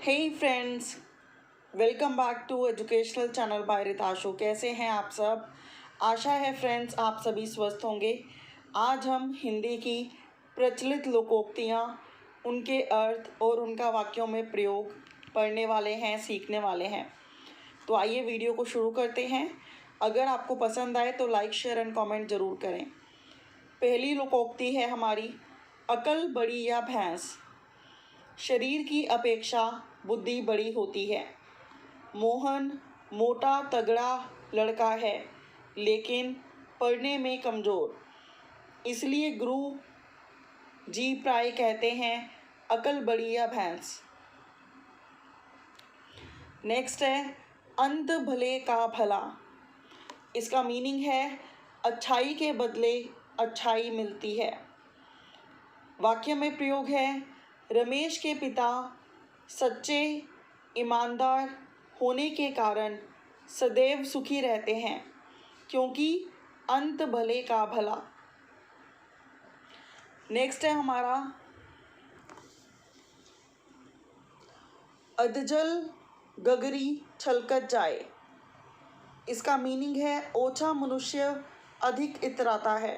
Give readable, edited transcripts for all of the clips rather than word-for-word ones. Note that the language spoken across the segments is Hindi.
Hey friends, welcome back to educational channel by Ritashu. कैसे हैं आप सब? आशा है फ्रेंड्स आप सभी स्वस्थ होंगे। आज हम हिंदी की प्रचलित लोकोक्तियाँ, उनके अर्थ और उनका वाक्यों में प्रयोग पढ़ने वाले हैं, सीखने वाले हैं। तो आइए वीडियो को शुरू करते हैं। अगर आपको पसंद आए तो लाइक, शेयर एंड कमेंट ज़रूर करें। पहली लोकोक्ति है हमारी, अकल बड़ी या भैंस। शरीर की अपेक्षा बुद्धि बड़ी होती है। मोहन मोटा तगड़ा लड़का है, लेकिन पढ़ने में कमज़ोर। इसलिए गुरु जी प्राय कहते हैं, अकल बड़ी या भैंस। नेक्स्ट है, अंत भले का भला। इसका मीनिंग है, अच्छाई के बदले अच्छाई मिलती है। वाक्य में प्रयोग है, रमेश के पिता सच्चे ईमानदार होने के कारण सदैव सुखी रहते हैं, क्योंकि अंत भले का भला। नेक्स्ट है हमारा, अधजल गगरी छलकत जाए। इसका मीनिंग है, ओछा मनुष्य अधिक इतराता है।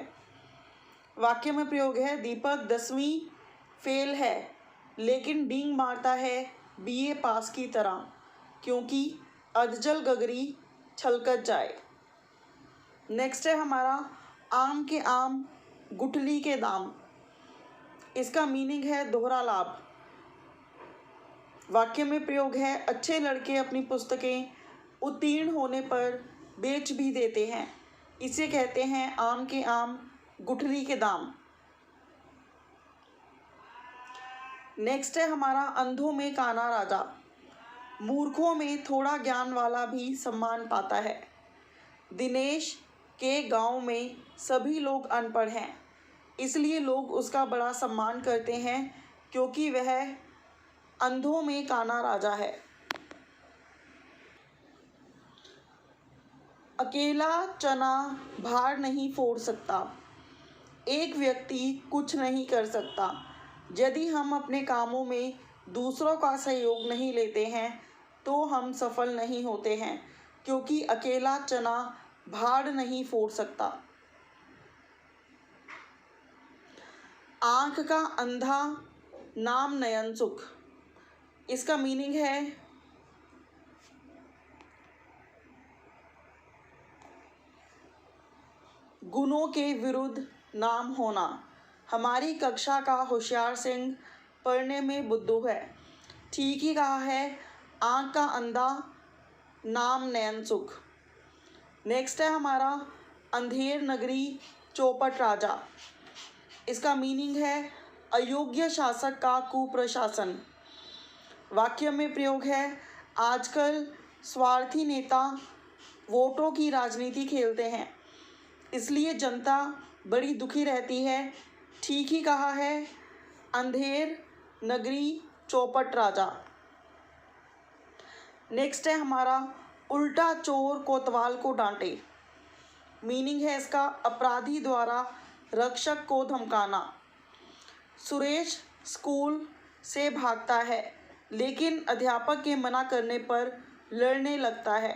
वाक्य में प्रयोग है, दीपक 10वीं फेल है, लेकिन डींग मारता है बीए पास की तरह, क्योंकि अधजल गगरी छलकत जाए। नेक्स्ट है हमारा, आम के आम गुठली के दाम। इसका मीनिंग है, दोहरा लाभ। वाक्य में प्रयोग है, अच्छे लड़के अपनी पुस्तकें उत्तीर्ण होने पर बेच भी देते हैं। इसे कहते हैं आम के आम गुठली के दाम। नेक्स्ट है हमारा, अंधों में काना राजा। मूर्खों में थोड़ा ज्ञान वाला भी सम्मान पाता है। दिनेश के गांव में सभी लोग अनपढ़ हैं, इसलिए लोग उसका बड़ा सम्मान करते हैं, क्योंकि वह अंधों में काना राजा है। अकेला चना भार नहीं फोड़ सकता। एक व्यक्ति कुछ नहीं कर सकता। यदि हम अपने कामों में दूसरों का सहयोग नहीं लेते हैं तो हम सफल नहीं होते हैं, क्योंकि अकेला चना भार नहीं फोड़ सकता। आँख का अंधा नाम नयन सुख। इसका मीनिंग है, गुणों के विरुद्ध नाम होना। हमारी कक्षा का होशियार सिंह पढ़ने में बुद्धू है। ठीक ही कहा है, आँख का अंधा नाम नयन सुख। नेक्स्ट है हमारा, अंधेर नगरी चौपट राजा। इसका मीनिंग है, अयोग्य शासक का कुप्रशासन। वाक्य में प्रयोग है, आजकल स्वार्थी नेता वोटों की राजनीति खेलते हैं, इसलिए जनता बड़ी दुखी रहती है। ठीक ही कहा है, अंधेर नगरी चौपट राजा। नेक्स्ट है हमारा, उल्टा चोर कोतवाल को डांटे। मीनिंग है इसका, अपराधी द्वारा रक्षक को धमकाना। सुरेश स्कूल से भागता है, लेकिन अध्यापक के मना करने पर लड़ने लगता है।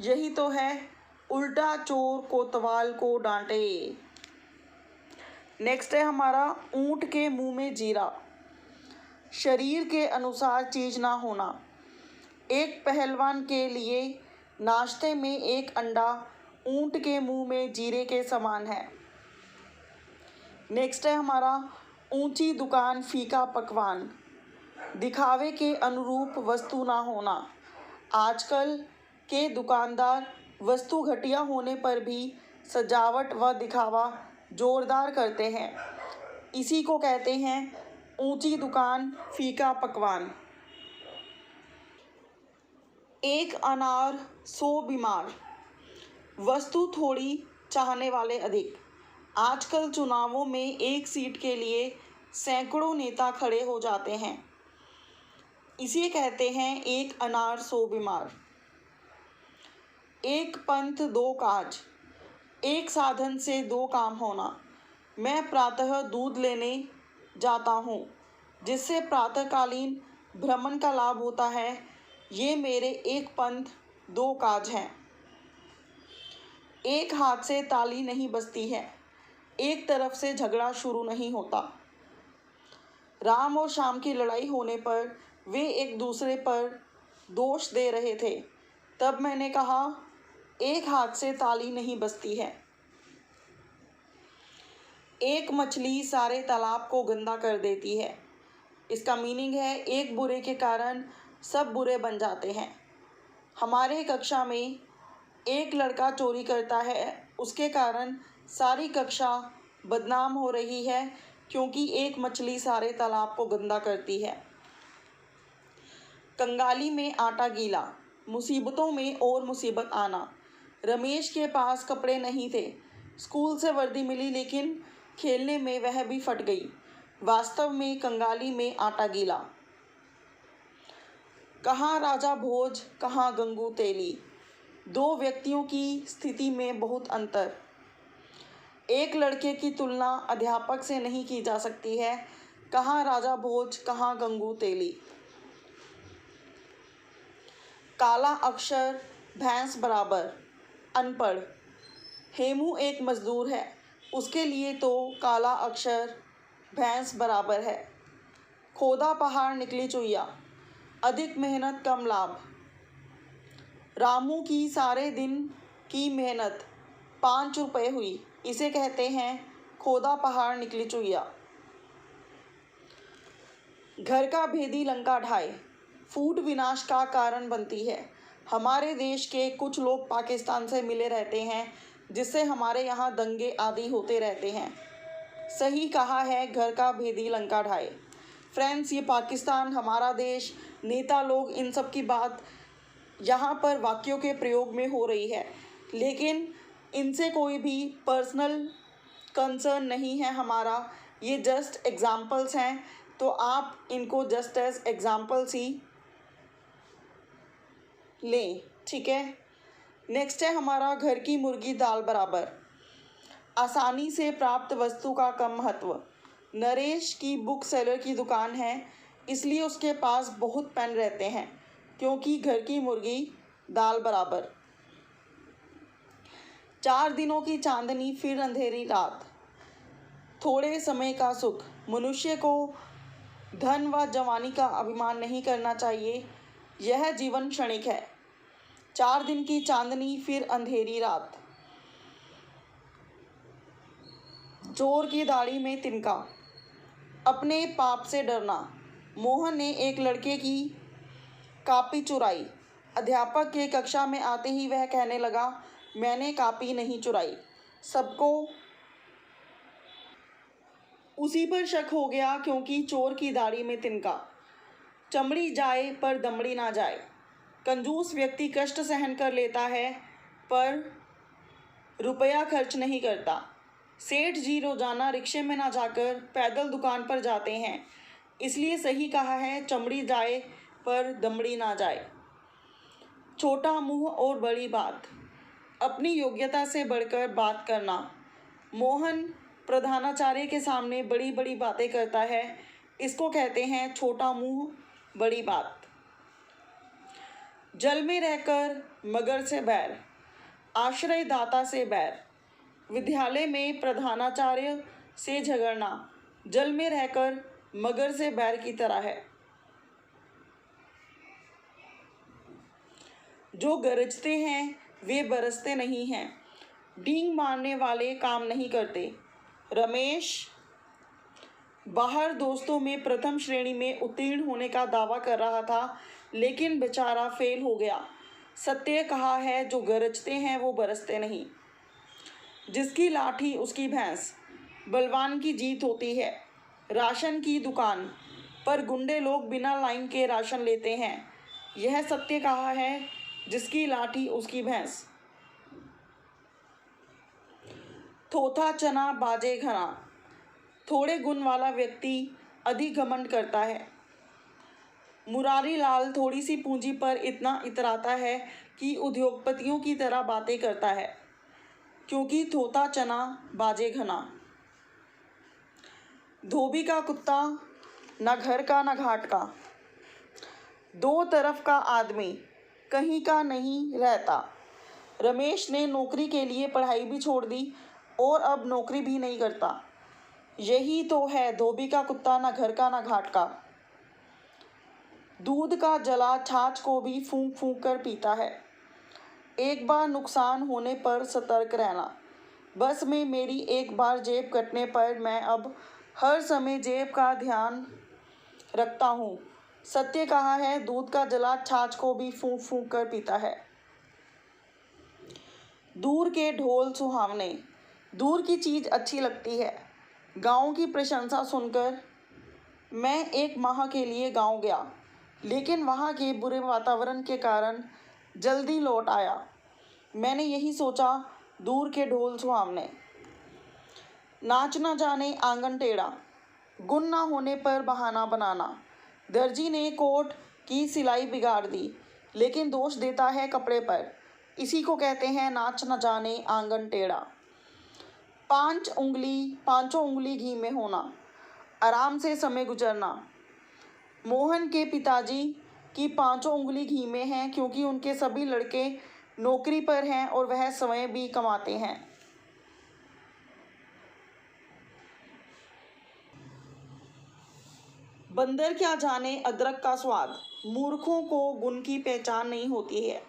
यही तो है, उल्टा चोर कोतवाल को डांटे। नेक्स्ट है हमारा, ऊंट के मुंह में जीरा। शरीर के अनुसार चीज ना होना। एक पहलवान के लिए नाश्ते में एक अंडा ऊंट के मुंह में जीरे के समान है। नेक्स्ट है हमारा, ऊंची दुकान फीका पकवान। दिखावे के अनुरूप वस्तु ना होना। आजकल के दुकानदार वस्तु घटिया होने पर भी सजावट व दिखावा जोरदार करते हैं। इसी को कहते हैं ऊंची दुकान फीका पकवान। एक अनार 100 बीमार। वस्तु थोड़ी चाहने वाले अधिक। आजकल चुनावों में एक सीट के लिए सैकड़ों नेता खड़े हो जाते हैं। इसे कहते हैं एक अनार 100 बीमार। एक पंथ 2 काज। एक साधन से 2 काम होना। मैं प्रातः दूध लेने जाता हूँ, जिससे प्रातःकालीन भ्रमण का लाभ होता है। ये मेरे एक पंथ दो काज हैं। एक हाथ से ताली नहीं बजती है, एक तरफ से झगड़ा शुरू नहीं होता। राम और श्याम की लड़ाई होने पर वे एक दूसरे पर दोष दे रहे थे। तब मैंने कहा, एक हाथ से ताली नहीं बजती है। एक मछली सारे तालाब को गंदा कर देती है। इसका मीनिंग है एक बुरे के कारण सब बुरे बन जाते हैं। हमारे कक्षा में एक लड़का चोरी करता है, उसके कारण सारी कक्षा बदनाम हो रही है क्योंकि एक मछली सारे तालाब को गंदा करती है। कंगाली में आटा गीला, मुसीबतों में और मुसीबत आना। रमेश के पास कपड़े नहीं थे, स्कूल से वर्दी मिली लेकिन खेलने में वह भी फट गई। वास्तव में कंगाली में आटा गीला। कहाँ राजा भोज, कहाँ गंगू तेली। दो व्यक्तियों की स्थिति में बहुत अंतर। एक लड़के की तुलना अध्यापक से नहीं की जा सकती है। कहाँ राजा भोज, कहाँ गंगू तेली। काला अक्षर भैंस बराबर, अनपढ़। हेमू एक मजदूर है, उसके लिए तो काला अक्षर भैंस बराबर है। खोदा पहाड़ निकली चुईया, अधिक मेहनत कम लाभ। रामू की सारे दिन की मेहनत 5 रुपये हुई, इसे कहते हैं खोदा पहाड़ निकली चुईया। घर का भेदी लंका ढाए, फूट विनाश का कारण बनती है। हमारे देश के कुछ लोग पाकिस्तान से मिले रहते हैं, जिससे हमारे यहाँ दंगे आदि होते रहते हैं। सही कहा है, घर का भेदी लंका ढाए। फ्रेंड्स, ये पाकिस्तान हमारा देश, नेता लोग, इन सब की बात यहाँ पर वाक्यों के प्रयोग में हो रही है, लेकिन इनसे कोई भी पर्सनल कंसर्न नहीं है हमारा। ये जस्ट एग्जाम्पल्स हैं, तो आप इनको जस्ट एज एग्जाम्पल्स ही लें, ठीक है। नेक्स्ट है हमारा घर की मुर्गी दाल बराबर। आसानी से प्राप्त वस्तु का कम महत्व। नरेश की बुक सेलर की दुकान है, इसलिए उसके पास बहुत पेन रहते हैं, क्योंकि घर की मुर्गी दाल बराबर। 4 दिनों की चांदनी फिर अंधेरी रात। थोड़े समय का सुख। मनुष्य को धन व जवानी का अभिमान नहीं करना चाहिए, यह जीवन क्षणिक है। 4 दिन की चांदनी फिर अंधेरी रात। चोर की दाढ़ी में तिनका। अपने पाप से डरना। मोहन ने एक लड़के की कॉपी चुराई। अध्यापक के कक्षा में आते ही वह कहने लगा, मैंने कॉपी नहीं चुराई। सबको उसी पर शक हो गया क्योंकि चोर की दाढ़ी में तिनका। चमड़ी जाए पर दमड़ी ना जाए। कंजूस व्यक्ति कष्ट सहन कर लेता है पर रुपया खर्च नहीं करता। सेठ जी रोजाना रिक्शे में ना जाकर पैदल दुकान पर जाते हैं, इसलिए सही कहा है, चमड़ी जाए पर दमड़ी ना जाए। छोटा मुंह और बड़ी बात। अपनी योग्यता से बढ़कर बात करना। मोहन प्रधानाचार्य के सामने बड़ी बड़ी बातें करता है, इसको कहते हैं छोटा मुंह बड़ी बात। जल में रहकर मगर से बैर। आश्रय दाता से बैर। विद्यालय में प्रधानाचार्य से झगड़ना जल में रहकर मगर से बैर की तरह है। जो गरजते हैं वे बरसते नहीं हैं। डींग मारने वाले काम नहीं करते। रमेश बाहर दोस्तों में प्रथम श्रेणी में उत्तीर्ण होने का दावा कर रहा था, लेकिन बेचारा फेल हो गया। सत्य कहा है, जो गरजते हैं वो बरसते नहीं। जिसकी लाठी उसकी भैंस। बलवान की जीत होती है। राशन की दुकान पर गुंडे लोग बिना लाइन के राशन लेते हैं, यह सत्य कहा है, जिसकी लाठी उसकी भैंस। थोथा चना बाजे घना। थोड़े गुण वाला व्यक्ति अधिक घमंड करता है। मुरारी लाल थोड़ी सी पूंजी पर इतना इतराता है कि उद्योगपतियों की तरह बातें करता है, क्योंकि थोथा चना बाजे घना। धोबी का कुत्ता न घर का न घाट का। दो तरफ का आदमी कहीं का नहीं रहता। रमेश ने नौकरी के लिए पढ़ाई भी छोड़ दी और अब नौकरी भी नहीं करता। यही तो है धोबी का कुत्ता, ना घर का ना घाट का। दूध का जला छाछ को भी फूंक फूंक कर पीता है। एक बार नुकसान होने पर सतर्क रहना। बस में मेरी एक बार जेब कटने पर मैं अब हर समय जेब का ध्यान रखता हूँ। सत्य कहा है, दूध का जला छाछ को भी फूंक फूंक कर पीता है। दूर के ढोल सुहावने। दूर की चीज़ अच्छी लगती है। गांव की प्रशंसा सुनकर मैं एक माह के लिए गांव गया, लेकिन वहाँ के बुरे वातावरण के कारण जल्दी लौट आया। मैंने यही सोचा, दूर के ढोल सुहावने। नाच न जाने आंगन टेढ़ा, गुण ना होने पर बहाना बनाना। दर्जी ने कोट की सिलाई बिगाड़ दी, लेकिन दोष देता है कपड़े पर। इसी को कहते हैं नाच न जाने आंगन टेढ़ा। पांचों उंगली घी में होना, आराम से समय गुजरना। मोहन के पिताजी की पांचों उंगली घी में हैं, क्योंकि उनके सभी लड़के नौकरी पर हैं और वह समय भी कमाते हैं। बंदर क्या जाने अदरक का स्वाद, मूर्खों को गुण की पहचान नहीं होती है।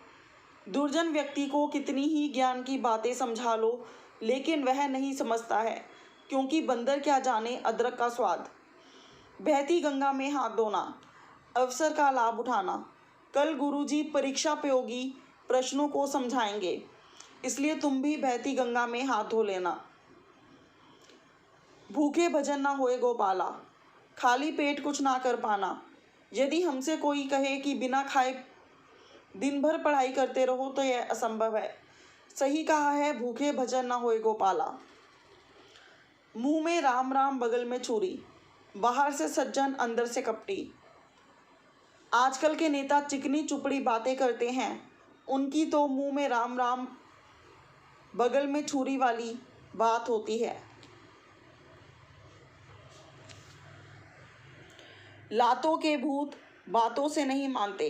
दुर्जन व्यक्ति को कितनी ही ज्ञान की बातें समझा लो, लेकिन वह नहीं समझता है, क्योंकि बंदर क्या जाने अदरक का स्वाद। बहती गंगा में हाथ धोना, अवसर का लाभ उठाना। कल गुरुजी परीक्षा उपयोगी प्रश्नों को समझाएंगे, इसलिए तुम भी बहती गंगा में हाथ धो लेना। भूखे भजन ना होए गोपाला, खाली पेट कुछ ना कर पाना। यदि हमसे कोई कहे कि बिना खाए दिन भर पढ़ाई करते रहो तो यह असंभव है। सही कहा है, भूखे भजन ना होए गोपाला। मुंह में राम राम बगल में छुरी, बाहर से सज्जन अंदर से कपटी। आजकल के नेता चिकनी चुपड़ी बातें करते हैं, उनकी तो मुंह में राम राम बगल में छुरी वाली बात होती है। लातों के भूत बातों से नहीं मानते।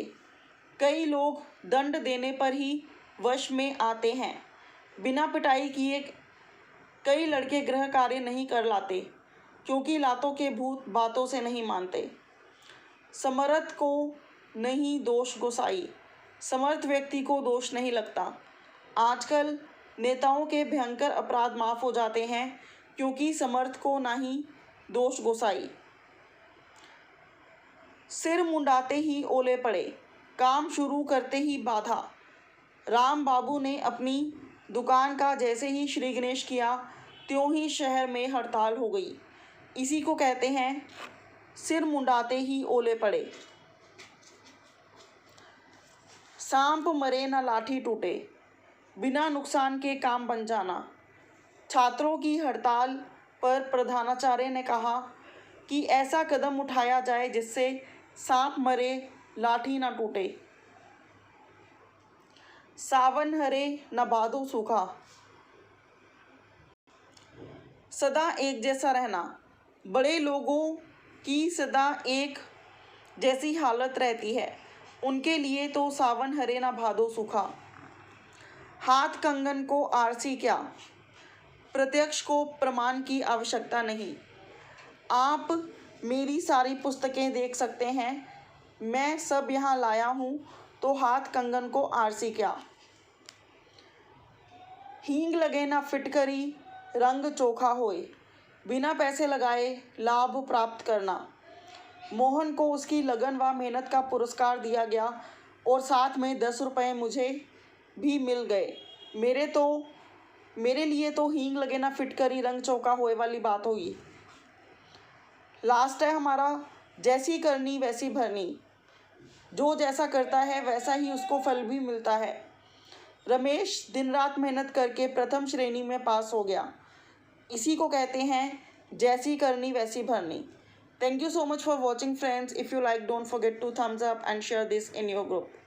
कई लोग दंड देने पर ही वश में आते हैं। बिना पिटाई किए कई लड़के गृह कार्य नहीं कर लाते, क्योंकि लातों के भूत बातों से नहीं मानते। समर्थ को नहीं दोष गोसाई, समर्थ व्यक्ति को दोष नहीं लगता। आजकल नेताओं के भयंकर अपराध माफ़ हो जाते हैं, क्योंकि समर्थ को नहीं दोष गोसाई। सिर मुंडाते ही ओले पड़े, काम शुरू करते ही बाधा। राम बाबू ने अपनी दुकान का जैसे ही श्री गणेश किया, त्यों ही शहर में हड़ताल हो गई। इसी को कहते हैं सिर मुंडाते ही ओले पड़े। सांप मरे न लाठी टूटे, बिना नुकसान के काम बन जाना। छात्रों की हड़ताल पर प्रधानाचार्य ने कहा कि ऐसा कदम उठाया जाए जिससे सांप मरे लाठी न टूटे। सावन हरे न भादो सूखा, सदा एक जैसा रहना। बड़े लोगों की सदा एक जैसी हालत रहती है, उनके लिए तो सावन हरे न भादो सूखा। हाथ कंगन को आरसी क्या, प्रत्यक्ष को प्रमाण की आवश्यकता नहीं। आप मेरी सारी पुस्तकें देख सकते हैं, मैं सब यहाँ लाया हूँ, तो हाथ कंगन को आरसी क्या। हींग लगे ना फिटकरी रंग चोखा होए, बिना पैसे लगाए लाभ प्राप्त करना। मोहन को उसकी लगन व मेहनत का पुरस्कार दिया गया और साथ में 10 रुपये मुझे भी मिल गए। मेरे लिए तो हींग लगे ना फिटकरी रंग चोखा होए वाली बात हुई। लास्ट है हमारा, जैसी करनी वैसी भरनी। जो जैसा करता है वैसा ही उसको फल भी मिलता है। रमेश दिन रात मेहनत करके प्रथम श्रेणी में पास हो गया। इसी को कहते हैं जैसी करनी वैसी भरनी। Thank you so much for watching, friends. If you like, don't forget to thumbs up and share this in your group.